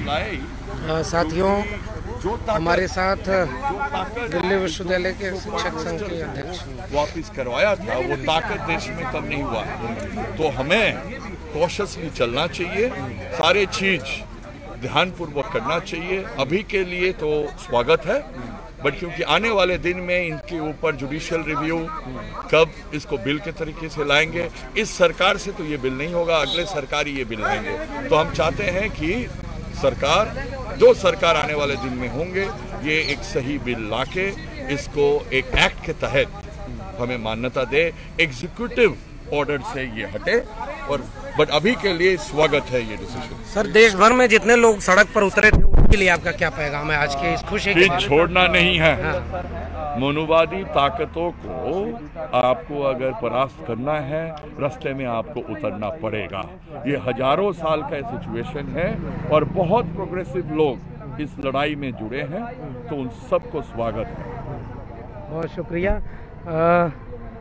लाए ही। साथियों, हमारे साथ दिल्ली विश्वविद्यालय के शिक्षक संघ के अध्यक्ष वापिस करवाया था, वो ताकत देश में कम नहीं हुआ है। तो हमें कॉशियसली चलना चाहिए, सारे चीज ध्यानपूर्वक करना चाहिए। अभी के लिए तो स्वागत है, बट क्योंकि आने वाले दिन में इनके ऊपर जुडिशियल रिव्यू, कब इसको बिल के तरीके से लाएंगे, इस सरकार से तो ये बिल नहीं होगा, अगले सरकार ही ये बिल लाएंगे। तो हम चाहते हैं कि सरकार, जो सरकार आने वाले दिन में होंगे, ये एक सही बिल लाके इसको एक एक्ट के तहत हमें मान्यता दे, एग्जीक्यूटिव ऑर्डर से ये हटे। और बट अभी के लिए स्वागत है ये डिसीजन। सर, देश भर में जितने लोग सड़क पर उतरे थे उनके लिए आपका क्या पैगाम है आज के इस खुशी के बाद? छोड़ना नहीं है। हाँ। मनुवादी ताकतों को आपको अगर परास्त करना है, रास्ते में आपको उतरना पड़ेगा। ये हजारों साल का सिचुएशन है और बहुत प्रोग्रेसिव लोग इस लड़ाई में जुड़े हैं, तो उन सबको स्वागत है। बहुत शुक्रिया।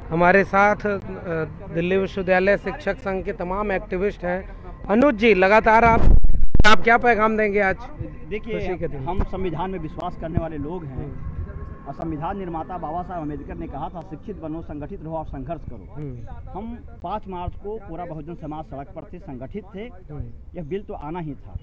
हमारे साथ दिल्ली विश्वविद्यालय शिक्षक संघ के तमाम एक्टिविस्ट हैं। अनुज जी, लगातार आप क्या पैगाम देंगे आज? देखिए, हम संविधान में विश्वास करने वाले लोग हैं और संविधान निर्माता बाबा साहब अम्बेडकर ने कहा था, शिक्षित बनो, संगठित रहो, आप संघर्ष करो। हम 5 मार्च को पूरा बहुजन समाज सड़क पर थे, संगठित थे। यह बिल तो आना ही था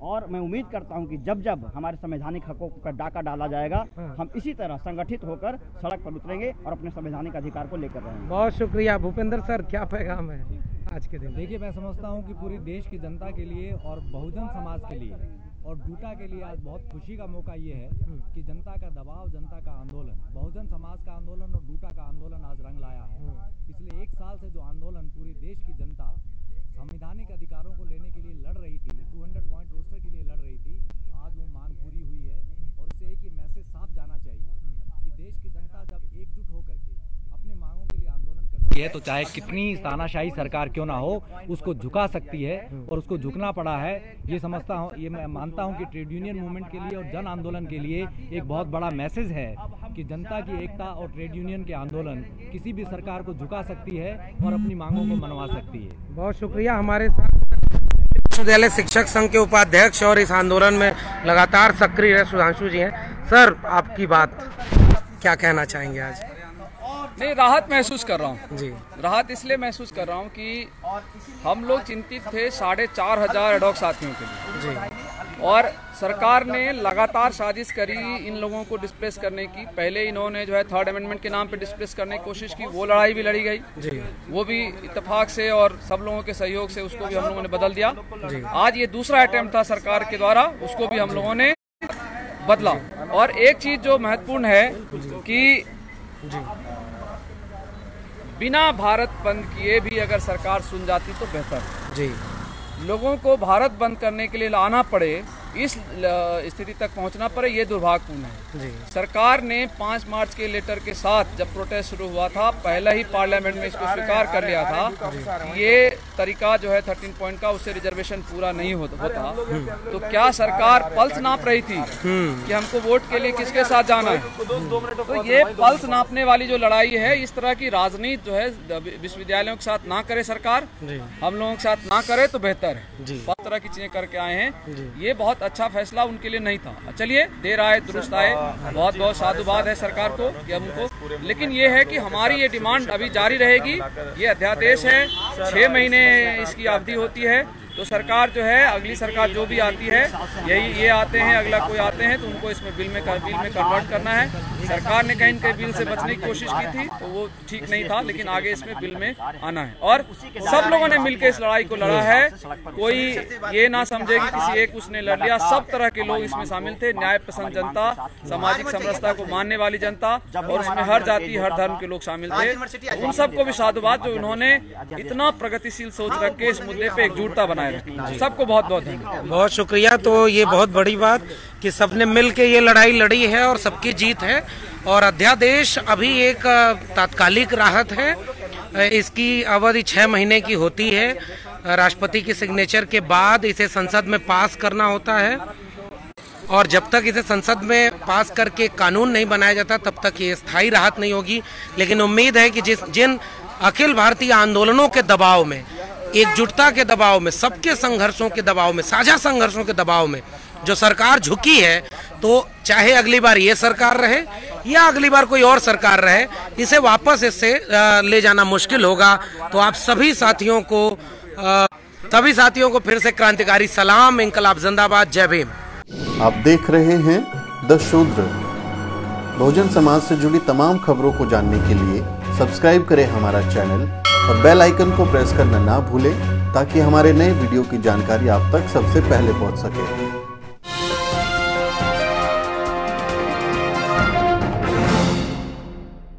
और मैं उम्मीद करता हूं कि जब जब हमारे संवैधानिक हकों पर डाका डाला जाएगा, हम इसी तरह संगठित होकर सड़क पर उतरेंगे और अपने संवैधानिक अधिकार को लेकर रहेंगे। बहुत शुक्रिया। भूपेंद्र सर, क्या पैगाम है आज के दिन? देखिए, मैं समझता हूं कि पूरी देश की जनता के लिए और बहुजन समाज के लिए और डूटा के लिए आज बहुत खुशी का मौका ये है कि जनता का दबाव, जनता का आंदोलन, बहुजन समाज का आंदोलन और डूटा का आंदोलन आज रंग लाया है। पिछले 1 साल से जो आंदोलन पूरी देश की जनता संवैधानिक अधिकारों को लेने के लिए लड़ रही थी, 200 पॉइंट रोस्टर के लिए लड़ रही थी, आज वो मांग पूरी हुई है। और इससे एक ही मैसेज साफ जाना चाहिए कि देश की जनता जब एकजुट होकर के अपनी मांगों के लिए आंदोलन करती है, तो चाहे कितनी तानाशाही सरकार क्यों ना हो, उसको झुका सकती है और उसको झुकना पड़ा है। ये समझता हूँ, ये मैं मानता हूँ कि ट्रेड यूनियन मूवमेंट के लिए और जन आंदोलन के लिए एक बहुत बड़ा मैसेज है कि जनता की एकता और ट्रेड यूनियन के आंदोलन किसी भी सरकार को झुका सकती है और अपनी मांगों को मनवा सकती है। बहुत शुक्रिया। हमारे साथ विश्वविद्यालय शिक्षक संघ के उपाध्यक्ष और इस आंदोलन में लगातार सक्रिय रहे सुधांशु जी हैं। सर, आपकी बात क्या कहना चाहेंगे आज? नहीं, राहत महसूस कर रहा हूँ जी। राहत इसलिए महसूस कर रहा हूँ कि हम लोग चिंतित थे 4,500 एडॉक साथियों के लिए जी, और सरकार ने लगातार साजिश करी इन लोगों को डिस्प्लेस करने की। पहले इन्होंने जो है 3rd अमेंडमेंट के नाम पे डिस्प्लेस करने की कोशिश की, वो लड़ाई भी लड़ी गई जी। वो भी इत्तेफाक से और सब लोगों के सहयोग से उसको भी हम लोगों ने बदल दिया जी। आज ये दूसरा अटेम्प्ट था सरकार के द्वारा, उसको भी हम लोगों ने बदला। और एक चीज जो महत्वपूर्ण है कि बिना भारत बंद किए भी अगर सरकार सुन जाती तो बेहतर जी। लोगों को भारत बंद करने के लिए लाना पड़े, इस स्थिति तक पहुंचना पड़े, ये दुर्भाग्यपूर्ण है जी। सरकार ने 5 मार्च के लेटर के साथ जब प्रोटेस्ट शुरू हुआ था, पहले ही पार्लियामेंट में इसको स्वीकार कर लिया था। ये तरीका जो है 13 पॉइंट का, उससे रिजर्वेशन पूरा नहीं होता। तो क्या सरकार पल्स नाप रही थी कि हमको वोट के लिए किसके साथ जाना है? तो ये पल्स नापने वाली जो लड़ाई है, इस तरह की राजनीति जो है विश्वविद्यालयों के साथ ना करे सरकार, हम लोगों के साथ ना करे तो बेहतर है। बहुत तरह की चीजें करके आए हैं, ये बहुत अच्छा फैसला उनके लिए नहीं था। चलिए, देर आए दुरुस्त आए, बहुत बहुत साधुवाद है सरकार को कि हम उनको, लेकिन ये है कि हमारी ये डिमांड अभी जारी रहेगी। ये अध्यादेश है, 6 महीने इसकी अवधि होती है। तो सरकार जो है, अगली सरकार जो भी आती है, ये आते हैं, अगला कोई आते हैं, तो उनको इसमें बिल में कन्वर्ट करना है। सरकार ने कहीं बिल से बचने की कोशिश की थी तो वो ठीक नहीं था, लेकिन आगे इसमें बिल में आना है। और सब लोगों ने मिलकर इस लड़ाई को लड़ा है। कोई ये ना समझे कि किसी एक उसने लड़ लिया, सब तरह के लोग इसमें शामिल थे। न्याय पसंद जनता, सामाजिक समरसता को मानने वाली जनता, और उसमें हर जाति हर धर्म के लोग शामिल थे। उन सबको भी साधुवाद जो उन्होंने इतना प्रगतिशील सोच रख के इस मुद्दे पे एकजुटता बनाए रखी। सबको बहुत बहुत धन्यवाद। बहुत शुक्रिया। तो ये बहुत बड़ी बात कि सबने मिल के ये लड़ाई लड़ी है और सबकी जीत है। और अध्यादेश अभी एक तात्कालिक राहत है, इसकी अवधि 6 महीने की होती है। राष्ट्रपति की सिग्नेचर के बाद इसे संसद में पास करना होता है और जब तक इसे संसद में पास करके कानून नहीं बनाया जाता तब तक ये स्थायी राहत नहीं होगी। लेकिन उम्मीद है कि जिन अखिल भारतीय आंदोलनों के दबाव में, एकजुटता के दबाव में, सबके संघर्षों के दबाव में, साझा संघर्षों के दबाव में जो सरकार झुकी है, तो चाहे अगली बार ये सरकार रहे या अगली बार कोई और सरकार रहे, इसे वापस इससे ले जाना मुश्किल होगा। तो आप सभी साथियों को फिर से क्रांतिकारी सलाम, इंकलाब जिंदाबाद, जय भीम। आप देख रहे हैं द शूद्र। बहुजन समाज से जुड़ी तमाम खबरों को जानने के लिए सब्सक्राइब करें हमारा चैनल और बेल आइकन को प्रेस करना ना भूलें, ताकि हमारे नए वीडियो की जानकारी आप तक सबसे पहले पहुंच सके।